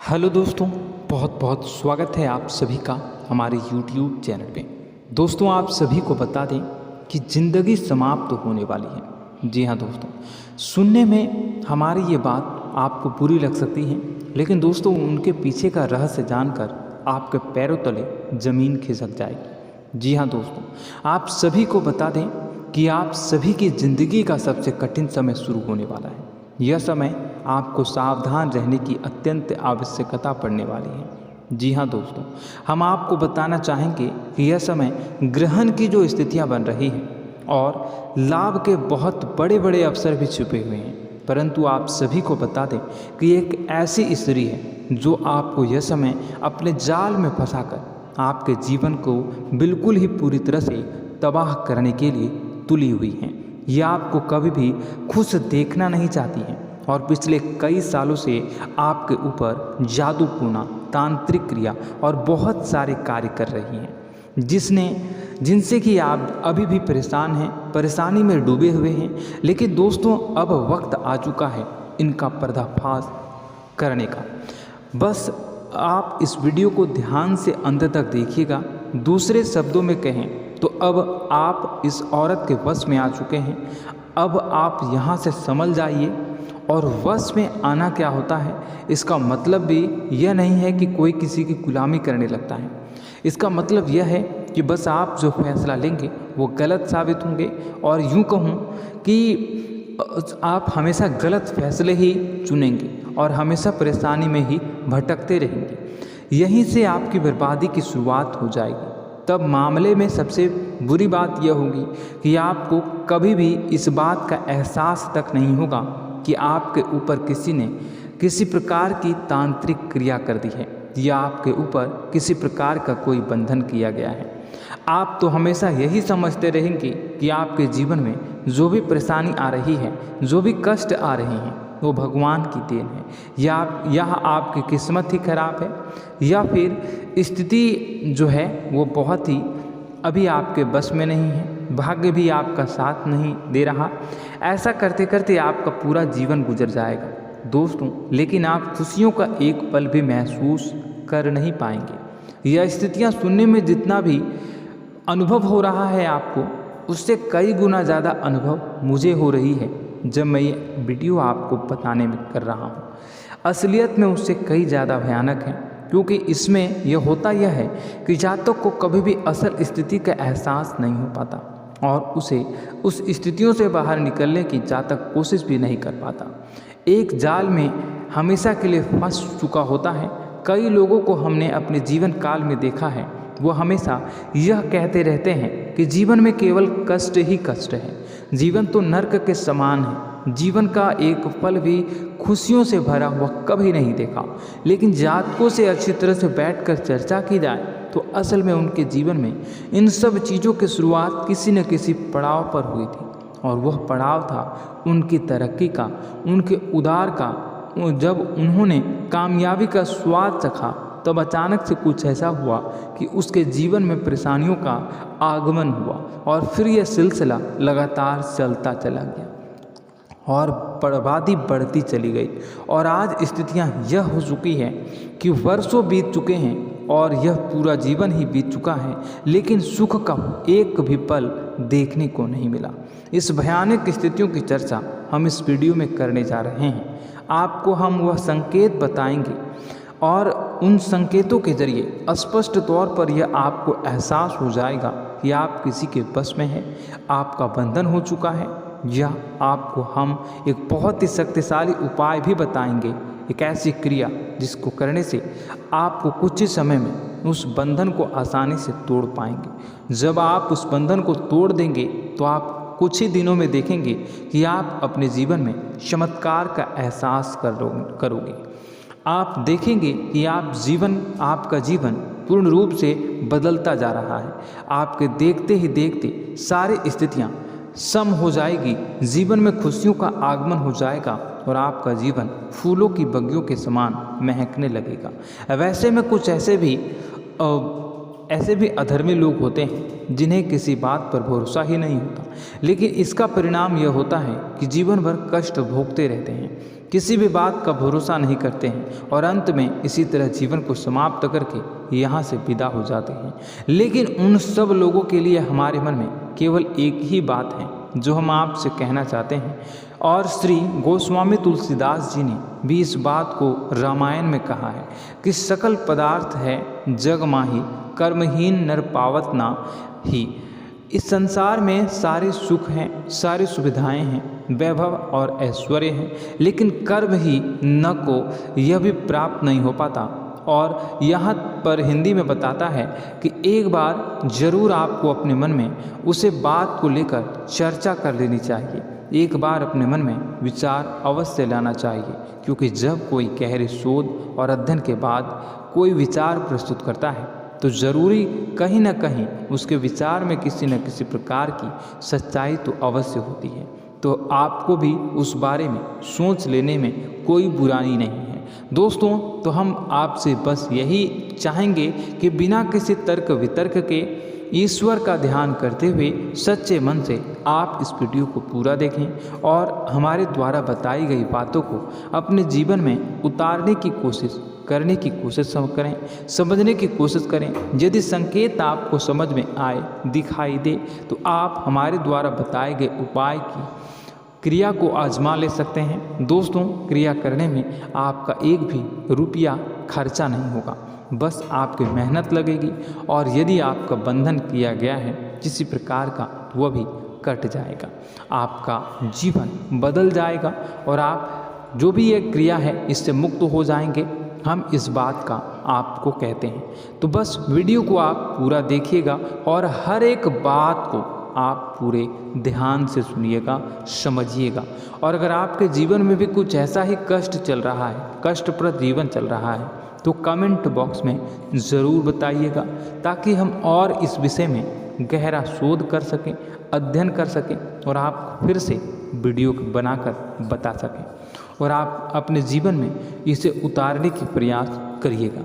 Hello दोस्तों, बहुत बहुत स्वागत है आप सभी का हमारे YouTube चैनल पे। दोस्तों, आप सभी को बता दें कि ज़िंदगी समाप्त तो होने वाली है। जी हाँ दोस्तों, सुनने में हमारी ये बात आपको बुरी लग सकती है, लेकिन दोस्तों उनके पीछे का रहस्य जानकर आपके पैरों तले ज़मीन खिसक जाएगी। जी हाँ दोस्तों, आप सभी को बता दें कि आप सभी की ज़िंदगी का सबसे कठिन समय शुरू होने वाला है। यह समय आपको सावधान रहने की अत्यंत आवश्यकता पड़ने वाली है। जी हाँ दोस्तों, हम आपको बताना चाहेंगे कि यह समय ग्रहण की जो स्थितियाँ बन रही हैं और लाभ के बहुत बड़े बड़े अवसर भी छुपे हुए हैं, परंतु आप सभी को बता दें कि एक ऐसी स्त्री है जो आपको यह समय अपने जाल में फंसाकर आपके जीवन को बिल्कुल ही पूरी तरह से तबाह करने के लिए तुली हुई हैं। यह आपको कभी भी खुश देखना नहीं चाहती हैं और पिछले कई सालों से आपके ऊपर जादू टोना, तांत्रिक क्रिया और बहुत सारे कार्य कर रही हैं, जिनसे कि आप अभी भी परेशान हैं, परेशानी में डूबे हुए हैं। लेकिन दोस्तों, अब वक्त आ चुका है इनका पर्दाफाश करने का। बस आप इस वीडियो को ध्यान से अंत तक देखिएगा। दूसरे शब्दों में कहें तो अब आप इस औरत के वश में आ चुके हैं। अब आप यहाँ से संभल जाइए। और वश में आना क्या होता है, इसका मतलब भी यह नहीं है कि कोई किसी की गुलामी करने लगता है। इसका मतलब यह है कि बस आप जो फैसला लेंगे वो गलत साबित होंगे, और यूँ कहूँ कि आप हमेशा गलत फैसले ही चुनेंगे और हमेशा परेशानी में ही भटकते रहेंगे। यहीं से आपकी बर्बादी की शुरुआत हो जाएगी। तब मामले में सबसे बुरी बात यह होगी कि आपको कभी भी इस बात का एहसास तक नहीं होगा कि आपके ऊपर किसी ने किसी प्रकार की तांत्रिक क्रिया कर दी है या आपके ऊपर किसी प्रकार का कोई बंधन किया गया है। आप तो हमेशा यही समझते रहेंगे कि आपके जीवन में जो भी परेशानी आ रही है, जो भी कष्ट आ रहे हैं, वो भगवान की देन है, या यह आपकी किस्मत ही खराब है, या फिर स्थिति जो है वो बहुत ही अभी आपके बस में नहीं है, भाग्य भी आपका साथ नहीं दे रहा। ऐसा करते करते आपका पूरा जीवन गुजर जाएगा दोस्तों, लेकिन आप खुशियों का एक पल भी महसूस कर नहीं पाएंगे। यह स्थितियाँ सुनने में जितना भी अनुभव हो रहा है आपको, उससे कई गुना ज़्यादा अनुभव मुझे हो रही है जब मैं ये वीडियो आपको बताने में कर रहा हूँ। असलियत में उससे कई ज़्यादा भयानक है, क्योंकि इसमें यह होता यह है कि जातक को कभी भी असल स्थिति का एहसास नहीं हो पाता और उसे उस स्थितियों से बाहर निकलने की जातक कोशिश भी नहीं कर पाता। एक जाल में हमेशा के लिए फंस चुका होता है। कई लोगों को हमने अपने जीवन काल में देखा है, वो हमेशा यह कहते रहते हैं कि जीवन में केवल कष्ट ही कष्ट है, जीवन तो नर्क के समान है, जीवन का एक पल भी खुशियों से भरा हुआ कभी नहीं देखा। लेकिन जातकों से अच्छी तरह से बैठकर चर्चा की जाए तो असल में उनके जीवन में इन सब चीज़ों की शुरुआत किसी न किसी पड़ाव पर हुई थी, और वह पड़ाव था उनकी तरक्की का, उनके उदार का। जब उन्होंने कामयाबी का स्वाद चखा तब अचानक से कुछ ऐसा हुआ कि उसके जीवन में परेशानियों का आगमन हुआ, और फिर यह सिलसिला लगातार चलता चला गया और बर्बादी बढ़ती चली गई। और आज स्थितियां यह हो चुकी है कि वर्षों बीत चुके हैं और यह पूरा जीवन ही बीत चुका है, लेकिन सुख का एक भी पल देखने को नहीं मिला। इस भयानक स्थितियों की चर्चा हम इस वीडियो में करने जा रहे हैं। आपको हम वह संकेत बताएंगे और उन संकेतों के जरिए स्पष्ट तौर पर यह आपको एहसास हो जाएगा कि आप किसी के बस में हैं, आपका बंधन हो चुका है, या आपको हम एक बहुत ही शक्तिशाली उपाय भी बताएंगे, एक ऐसी क्रिया जिसको करने से आपको कुछ ही समय में उस बंधन को आसानी से तोड़ पाएंगे। जब आप उस बंधन को तोड़ देंगे तो आप कुछ ही दिनों में देखेंगे कि आप अपने जीवन में चमत्कार का एहसास करोगे। आप देखेंगे कि आपका जीवन पूर्ण रूप से बदलता जा रहा है। आपके देखते ही देखते सारी स्थितियां सम हो जाएगी, जीवन में खुशियों का आगमन हो जाएगा और आपका जीवन फूलों की बगियों के समान महकने लगेगा। वैसे में कुछ ऐसे भी ऐसे भी अधर्मी लोग होते हैं जिन्हें किसी बात पर भरोसा ही नहीं होता, लेकिन इसका परिणाम यह होता है कि जीवन भर कष्ट भोगते रहते हैं, किसी भी बात का भरोसा नहीं करते हैं और अंत में इसी तरह जीवन को समाप्त करके यहाँ से विदा हो जाते हैं। लेकिन उन सब लोगों के लिए हमारे मन में केवल एक ही बात है जो हम आपसे कहना चाहते हैं, और श्री गोस्वामी तुलसीदास जी ने भी इस बात को रामायण में कहा है कि सकल पदार्थ है जग माही, कर्महीन नर पावत ना ही। इस संसार में सारे सुख हैं, सारी सुविधाएं हैं, वैभव और ऐश्वर्य हैं, लेकिन कर्म ही न को यह भी प्राप्त नहीं हो पाता। और यहाँ पर हिंदी में बताता है कि एक बार ज़रूर आपको अपने मन में उसे बात को लेकर चर्चा कर लेनी चाहिए, एक बार अपने मन में विचार अवश्य लाना चाहिए, क्योंकि जब कोई गहरे शोध और अध्ययन के बाद कोई विचार प्रस्तुत करता है तो ज़रूरी कहीं न कहीं उसके विचार में किसी न किसी प्रकार की सच्चाई तो अवश्य होती है। तो आपको भी उस बारे में सोच लेने में कोई बुराई नहीं है। दोस्तों, तो हम आपसे बस यही चाहेंगे कि बिना किसी तर्क वितर्क के ईश्वर का ध्यान करते हुए सच्चे मन से आप इस वीडियो को पूरा देखें और हमारे द्वारा बताई गई बातों को अपने जीवन में उतारने की कोशिश करने की कोशिश करें, समझने की कोशिश करें। यदि संकेत आपको समझ में आए, दिखाई दे, तो आप हमारे द्वारा बताए गए उपाय की क्रिया को आजमा ले सकते हैं। दोस्तों, क्रिया करने में आपका एक भी रुपया खर्चा नहीं होगा, बस आपकी मेहनत लगेगी, और यदि आपका बंधन किया गया है किसी प्रकार का, वह भी कट जाएगा, आपका जीवन बदल जाएगा और आप जो भी ये क्रिया है इससे मुक्त हो जाएंगे। हम इस बात का आपको कहते हैं। तो बस वीडियो को आप पूरा देखिएगा और हर एक बात को आप पूरे ध्यान से सुनिएगा, समझिएगा। और अगर आपके जीवन में भी कुछ ऐसा ही कष्ट चल रहा है, कष्टप्रद जीवन चल रहा है, तो कमेंट बॉक्स में ज़रूर बताइएगा, ताकि हम और इस विषय में गहरा शोध कर सकें, अध्ययन कर सकें और आप फिर से वीडियो बनाकर बता सकें और आप अपने जीवन में इसे उतारने की प्रयास करिएगा।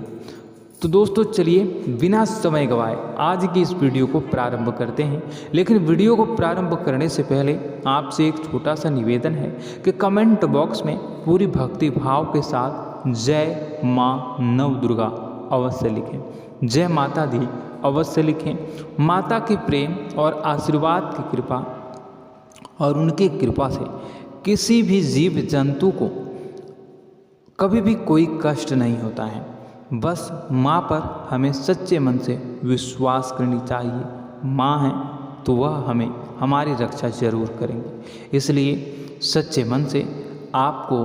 तो दोस्तों, चलिए बिना समय गवाए आज की इस वीडियो को प्रारंभ करते हैं। लेकिन वीडियो को प्रारंभ करने से पहले आपसे एक छोटा सा निवेदन है कि कमेंट बॉक्स में पूरी भक्ति भाव के साथ जय माँ नव दुर्गा अवश्य लिखें, जय माता दी अवश्य लिखें। माता के प्रेम और आशीर्वाद की कृपा और उनकी कृपा से किसी भी जीव जंतु को कभी भी कोई कष्ट नहीं होता है। बस माँ पर हमें सच्चे मन से विश्वास करनी चाहिए। माँ है तो वह हमें हमारी रक्षा जरूर करेंगी। इसलिए सच्चे मन से आपको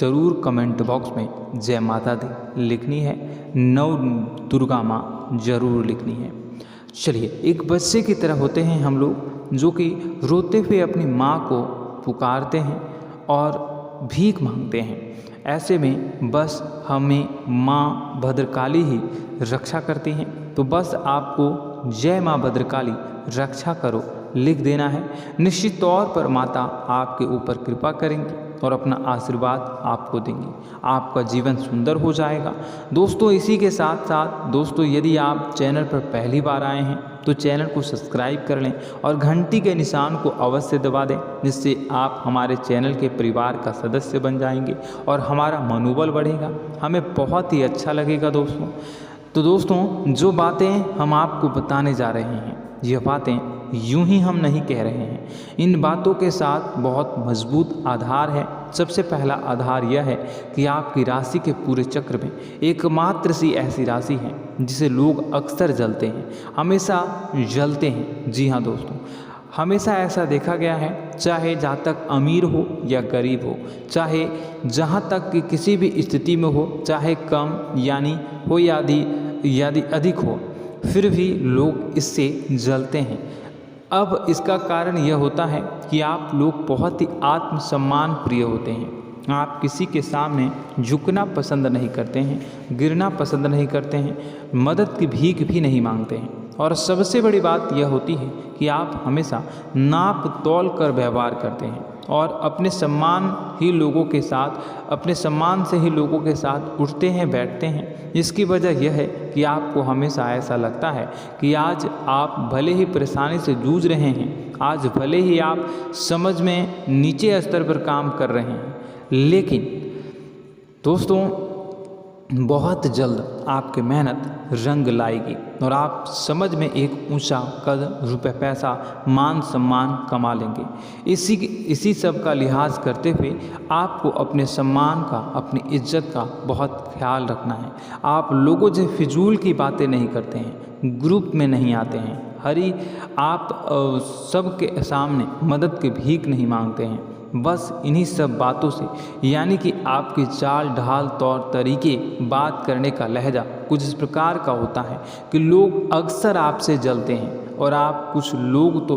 ज़रूर कमेंट बॉक्स में जय माता दी लिखनी है, नव दुर्गा माँ जरूर लिखनी है। चलिए, एक बच्चे की तरह होते हैं हम लोग, जो कि रोते हुए अपनी माँ को पुकारते हैं और भीख मांगते हैं। ऐसे में बस हमें माँ भद्रकाली ही रक्षा करती हैं। तो बस आपको जय माँ भद्रकाली रक्षा करो लिख देना है। निश्चित तौर पर माता आपके ऊपर कृपा करेंगी और अपना आशीर्वाद आपको देंगी, आपका जीवन सुंदर हो जाएगा। दोस्तों, इसी के साथ साथ दोस्तों, यदि आप चैनल पर पहली बार आए हैं तो चैनल को सब्सक्राइब कर लें और घंटी के निशान को अवश्य दबा दें, जिससे आप हमारे चैनल के परिवार का सदस्य बन जाएंगे और हमारा मनोबल बढ़ेगा, हमें बहुत ही अच्छा लगेगा दोस्तों। तो दोस्तों, जो बातें हम आपको बताने जा रहे हैं, यह बातें यूं ही हम नहीं कह रहे हैं। इन बातों के साथ बहुत मजबूत आधार है। सबसे पहला आधार यह है कि आपकी राशि के पूरे चक्र में एकमात्र सी ऐसी राशि है जिसे लोग अक्सर जलते हैं, हमेशा जलते हैं। जी हाँ दोस्तों, हमेशा ऐसा देखा गया है, चाहे जहाँ तक अमीर हो या गरीब हो, चाहे जहाँ तक कि किसी भी स्थिति में हो, चाहे कम यानी हो या अधिक हो, फिर भी लोग इससे जलते हैं। अब इसका कारण यह होता है कि आप लोग बहुत ही आत्मसम्मान प्रिय होते हैं। आप किसी के सामने झुकना पसंद नहीं करते हैं, गिरना पसंद नहीं करते हैं, मदद की भीख भी नहीं मांगते हैं। और सबसे बड़ी बात यह होती है कि आप हमेशा नाप तोल कर व्यवहार करते हैं और अपने सम्मान ही लोगों के साथ, अपने सम्मान से ही लोगों के साथ उठते हैं, बैठते हैं। इसकी वजह यह है कि आपको हमेशा ऐसा लगता है कि आज आप भले ही परेशानी से जूझ रहे हैं, आज भले ही आप समझ में नीचे स्तर पर काम कर रहे हैं, लेकिन दोस्तों बहुत जल्द आपकी मेहनत रंग लाएगी और आप समझ में एक ऊंचा कद, रुपए, पैसा, मान सम्मान कमा लेंगे। इसी सब का लिहाज करते हुए आपको अपने सम्मान का, अपनी इज्जत का बहुत ख्याल रखना है। आप लोगों से फिजूल की बातें नहीं करते हैं, ग्रुप में नहीं आते हैं, आप सबके सामने मदद की भीख नहीं मांगते हैं। बस इन्हीं सब बातों से, यानी कि आपकी चाल ढाल, तौर तरीके, बात करने का लहजा कुछ इस प्रकार का होता है कि लोग अक्सर आपसे जलते हैं और कुछ लोग तो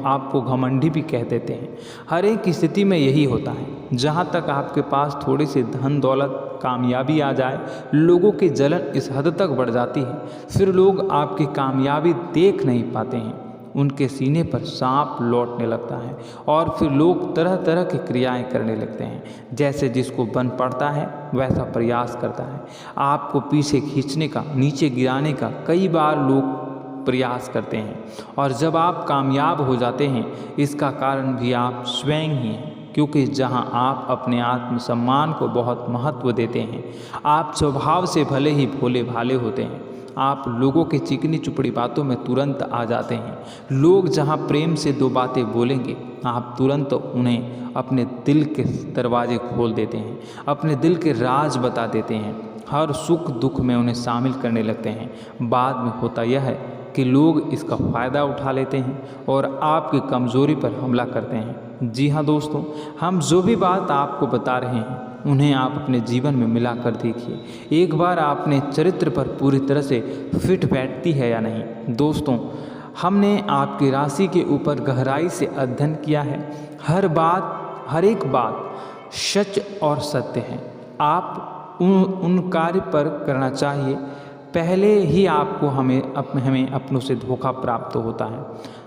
आपको घमंडी भी कह देते हैं। हर एक स्थिति में यही होता है। जहाँ तक आपके पास थोड़ी सी धन दौलत, कामयाबी आ जाए, लोगों की जलन इस हद तक बढ़ जाती है, फिर लोग आपकी कामयाबी देख नहीं पाते हैं। उनके सीने पर सांप लौटने लगता है और फिर लोग तरह तरह की क्रियाएं करने लगते हैं। जैसे जिसको बन पड़ता है वैसा प्रयास करता है। आपको पीछे खींचने का, नीचे गिराने का कई बार लोग प्रयास करते हैं और जब आप कामयाब हो जाते हैं, इसका कारण भी आप स्वयं ही हैं। क्योंकि जहां आप अपने आत्मसम्मान को बहुत महत्व देते हैं, आप स्वभाव से भले ही भोले भाले होते हैं, आप लोगों के चिकनी चुपड़ी बातों में तुरंत आ जाते हैं। लोग जहां प्रेम से दो बातें बोलेंगे, आप तुरंत उन्हें अपने दिल के दरवाजे खोल देते हैं, अपने दिल के राज बता देते हैं, हर सुख दुख में उन्हें शामिल करने लगते हैं। बाद में होता यह है कि लोग इसका फ़ायदा उठा लेते हैं और आपकी कमज़ोरी पर हमला करते हैं। जी हाँ दोस्तों, हम जो भी बात आपको बता रहे हैं उन्हें आप अपने जीवन में मिलाकर देखिए। एक बार आपने चरित्र पर पूरी तरह से फिट बैठती है या नहीं। दोस्तों, हमने आपकी राशि के ऊपर गहराई से अध्ययन किया है। हर एक बात सच और सत्य है। आप उन कार्य पर करना चाहिए, पहले ही आपको हमें अपनों से धोखा प्राप्त होता है।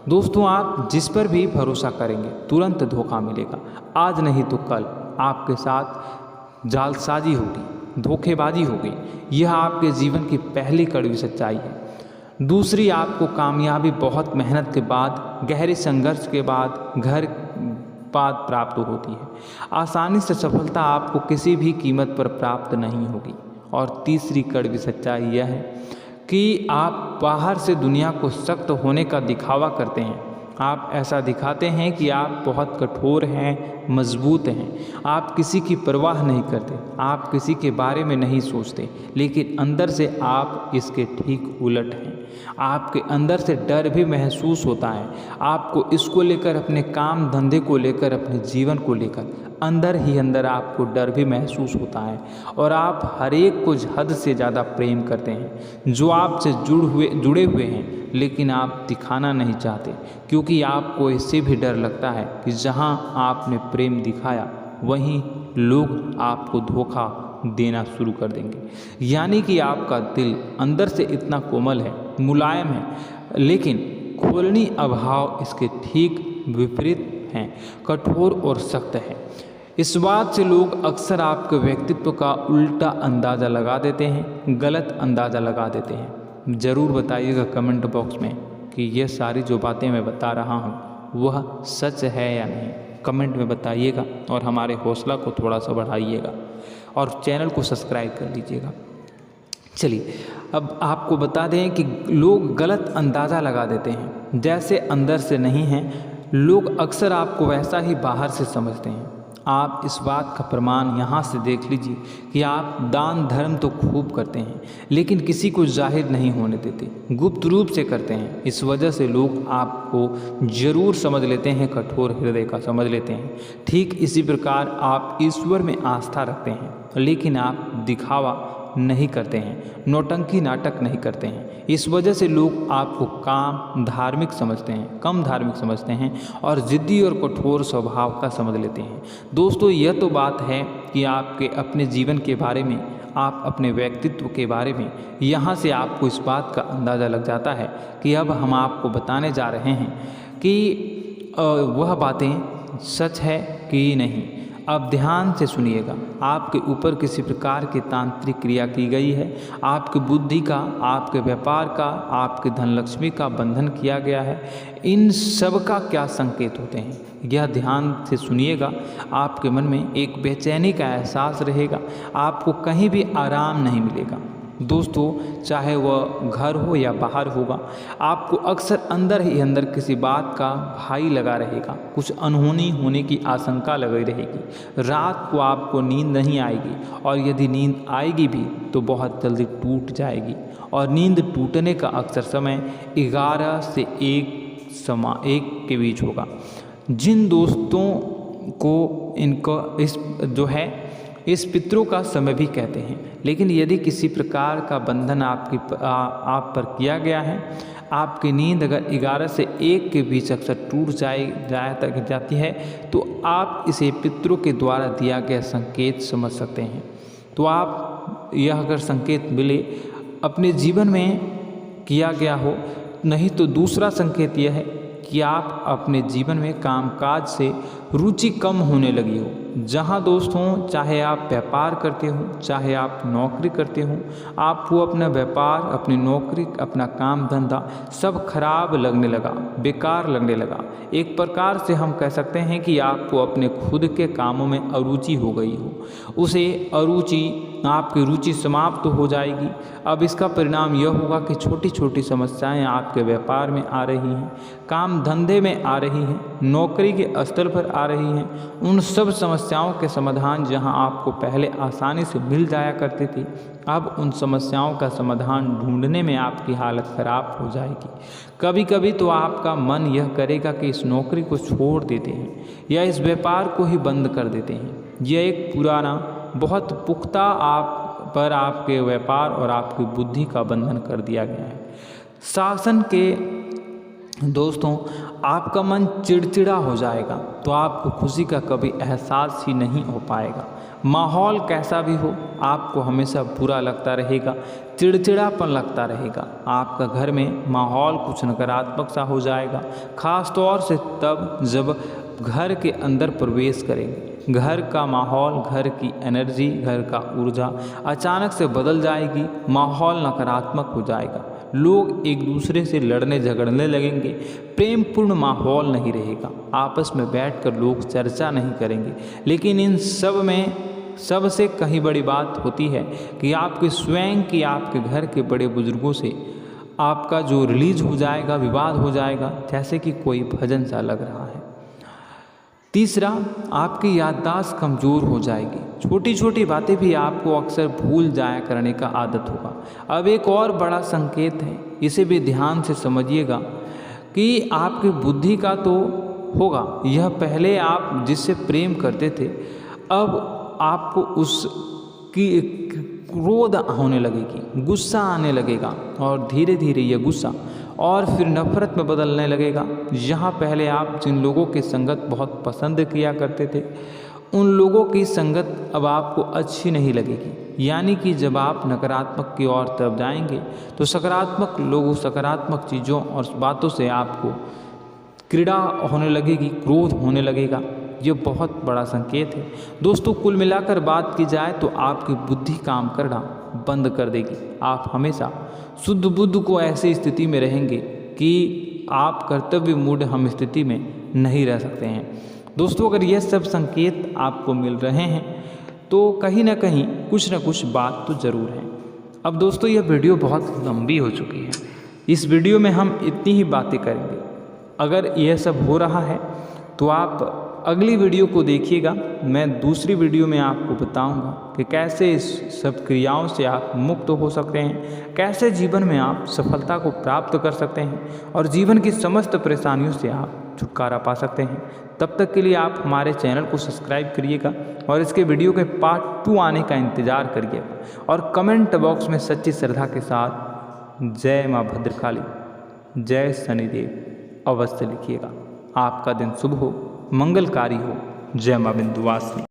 दोस्तों, आप जिस पर भी भरोसा करेंगे तुरंत धोखा मिलेगा। आज नहीं तो कल आपके साथ जालसाजी होगी, धोखेबाजी होगी। यह आपके जीवन की पहली कड़वी सच्चाई है। दूसरी, आपको कामयाबी बहुत मेहनत के बाद, गहरे संघर्ष के बाद प्राप्त होती है। आसानी से सफलता आपको किसी भी कीमत पर प्राप्त नहीं होगी। और तीसरी कड़वी सच्चाई यह है कि आप बाहर से दुनिया को सख्त होने का दिखावा करते हैं। आप ऐसा दिखाते हैं कि आप बहुत कठोर हैं, मजबूत हैं। आप किसी की परवाह नहीं करते, आप किसी के बारे में नहीं सोचते, लेकिन अंदर से आप इसके ठीक उलट हैं। आपके अंदर से डर भी महसूस होता है। आपको इसको लेकर, अपने काम धंधे को लेकर, अपने जीवन को लेकर अंदर ही अंदर आपको डर भी महसूस होता है। और आप हर एक को हद से ज़्यादा प्रेम करते हैं, जो आपसे जुड़े हुए हैं, लेकिन आप दिखाना नहीं चाहते, क्योंकि आपको इससे भी डर लगता है कि जहां आपने प्रेम दिखाया वहीं लोग आपको धोखा देना शुरू कर देंगे। यानी कि आपका दिल अंदर से इतना कोमल है, मुलायम है, लेकिन खोलनी अभाव इसके ठीक विपरीत हैं, कठोर और सख्त है। इस बात से लोग अक्सर आपके व्यक्तित्व का उल्टा अंदाज़ा लगा देते हैं, गलत अंदाज़ा लगा देते हैं। ज़रूर बताइएगा कमेंट बॉक्स में कि ये सारी जो बातें मैं बता रहा हूँ वह सच है या नहीं। कमेंट में बताइएगा और हमारे हौसला को थोड़ा सा बढ़ाइएगा और चैनल को सब्सक्राइब कर लीजिएगा। चलिए, अब आपको बता दें कि लोग गलत अंदाज़ा लगा देते हैं। जैसे अंदर से नहीं हैं, लोग अक्सर आपको वैसा ही बाहर से समझते हैं। आप इस बात का प्रमाण यहाँ से देख लीजिए कि आप दान धर्म तो खूब करते हैं, लेकिन किसी को जाहिर नहीं होने देते, गुप्त रूप से करते हैं। इस वजह से लोग आपको ज़रूर समझ लेते हैं, कठोर हृदय का समझ लेते हैं। ठीक इसी प्रकार आप ईश्वर में आस्था रखते हैं, लेकिन आप दिखावा नहीं करते हैं, नौटंकी नाटक नहीं करते हैं। इस वजह से लोग आपको कम धार्मिक समझते हैं और ज़िद्दी और कठोर स्वभाव का समझ लेते हैं। दोस्तों, यह तो बात है कि आपके अपने जीवन के बारे में, आप अपने व्यक्तित्व के बारे में। यहाँ से आपको इस बात का अंदाज़ा लग जाता है कि अब हम आपको बताने जा रहे हैं कि वह बातें सच है कि नहीं। अब ध्यान से सुनिएगा। आपके ऊपर किसी प्रकार की तांत्रिक क्रिया की गई है, आपकी बुद्धि का, आपके व्यापार का, आपके धन लक्ष्मी का बंधन किया गया है। इन सब का क्या संकेत होते हैं, यह ध्यान से सुनिएगा। आपके मन में एक बेचैनी का एहसास रहेगा, आपको कहीं भी आराम नहीं मिलेगा। दोस्तों, चाहे वह घर हो या बाहर होगा, आपको अक्सर अंदर ही अंदर किसी बात का भाई लगा रहेगा, कुछ अनहोनी होने की आशंका लगी रहेगी। रात को आपको नींद नहीं आएगी, और यदि नींद आएगी भी तो बहुत जल्दी टूट जाएगी। और नींद टूटने का अक्सर समय 11 से 1 के बीच होगा। जिन दोस्तों को इस पितरों का समय भी कहते हैं। लेकिन यदि किसी प्रकार का बंधन आप पर किया गया है, आपकी नींद अगर 11 से 1 के बीच अक्सर टूट जाती है, तो आप इसे पितरों के द्वारा दिया गया संकेत समझ सकते हैं। तो आप यह अगर संकेत मिले अपने जीवन में किया गया हो, नहीं तो दूसरा संकेत यह है कि आप अपने जीवन में कामकाज से रुचि कम होने लगी हो। जहाँ दोस्तों, चाहे आप व्यापार करते हो, चाहे आप नौकरी करते हो, आपको अपना व्यापार, अपनी नौकरी, अपना काम धंधा सब खराब लगने लगा, बेकार लगने लगा। एक प्रकार से हम कह सकते हैं कि आपको अपने खुद के कामों में अरुचि हो गई हो। उसे अरुचि, आपकी रुचि समाप्त हो जाएगी। अब इसका परिणाम यह होगा कि छोटी छोटी समस्याएं आपके व्यापार में आ रही हैं, काम धंधे में आ रही हैं, नौकरी के स्तर पर आ रही हैं। उन सब समस्याओं के समाधान जहां आपको पहले आसानी से मिल जाया करते थे, अब उन समस्याओं का समाधान ढूंढने में आपकी हालत ख़राब हो जाएगी। कभी कभी तो आपका मन यह करेगा कि इस नौकरी को छोड़ देते हैं या इस व्यापार को ही बंद कर देते हैं। यह एक पुराना, बहुत पुख्ता आप पर आपके व्यापार और आपकी बुद्धि का बंधन कर दिया गया है। शासन के दोस्तों, आपका मन चिड़चिड़ा हो जाएगा, तो आपको खुशी का कभी एहसास ही नहीं हो पाएगा। माहौल कैसा भी हो, आपको हमेशा बुरा लगता रहेगा, चिड़चिड़ापन लगता रहेगा। आपका घर में माहौल कुछ नकारात्मक सा हो जाएगा, ख़ास तौर से तब जब घर के अंदर प्रवेश करेंगे। घर का माहौल, घर की एनर्जी, घर का ऊर्जा अचानक से बदल जाएगी, माहौल नकारात्मक हो जाएगा। लोग एक दूसरे से लड़ने झगड़ने लगेंगे, प्रेमपूर्ण माहौल नहीं रहेगा, आपस में बैठकर लोग चर्चा नहीं करेंगे। लेकिन इन सब में सबसे कहीं बड़ी बात होती है कि आपके स्वयं की, आपके घर के बड़े बुजुर्गों से आपका जो रिलीज हो जाएगा, विवाद हो जाएगा, जैसे कि कोई भजन सा लग रहा है। तीसरा, आपकी याददाश्त कमज़ोर हो जाएगी, छोटी छोटी बातें भी आपको अक्सर भूल जाया करने का आदत होगा। अब एक और बड़ा संकेत है, इसे भी ध्यान से समझिएगा कि आपकी बुद्धि का तो होगा, यह पहले आप जिससे प्रेम करते थे, अब आपको उसकी क्रोध होने लगेगी, गुस्सा आने लगेगा, और धीरे धीरे यह गुस्सा और फिर नफरत में बदलने लगेगा। यहाँ पहले आप जिन लोगों की संगत बहुत पसंद किया करते थे, उन लोगों की संगत अब आपको अच्छी नहीं लगेगी। यानी कि जब आप नकारात्मक की ओर तरफ जाएंगे, तो सकारात्मक लोगों, सकारात्मक चीज़ों और बातों से आपको क्रीड़ा होने लगेगी, क्रोध होने लगेगा। ये बहुत बड़ा संकेत है दोस्तों। कुल मिलाकर बात की जाए तो आपकी बुद्धि काम करना बंद कर देगी। आप हमेशा शुद्ध बुद्ध को ऐसी स्थिति में रहेंगे कि आप कर्तव्य मूढ़ हम स्थिति में नहीं रह सकते हैं। दोस्तों, अगर यह सब संकेत आपको मिल रहे हैं तो कहीं ना कहीं कुछ ना कुछ बात तो ज़रूर है। अब दोस्तों, यह वीडियो बहुत लंबी हो चुकी है, इस वीडियो में हम इतनी ही बातें करेंगे। अगर यह सब हो रहा है तो आप अगली वीडियो को देखिएगा। मैं दूसरी वीडियो में आपको बताऊंगा कि कैसे इस सब क्रियाओं से आप मुक्त हो सकते हैं, कैसे जीवन में आप सफलता को प्राप्त कर सकते हैं और जीवन की समस्त परेशानियों से आप छुटकारा पा सकते हैं। तब तक के लिए आप हमारे चैनल को सब्सक्राइब करिएगा और इसके वीडियो के पार्ट 2 आने का इंतज़ार करिएगा। और कमेंट बॉक्स में सच्ची श्रद्धा के साथ जय माँ भद्रकाली, जय शनिदेव अवश्य लिखिएगा। आपका दिन शुभ हो, मंगलकारी हो। जय माँ विंध्यवासिनी।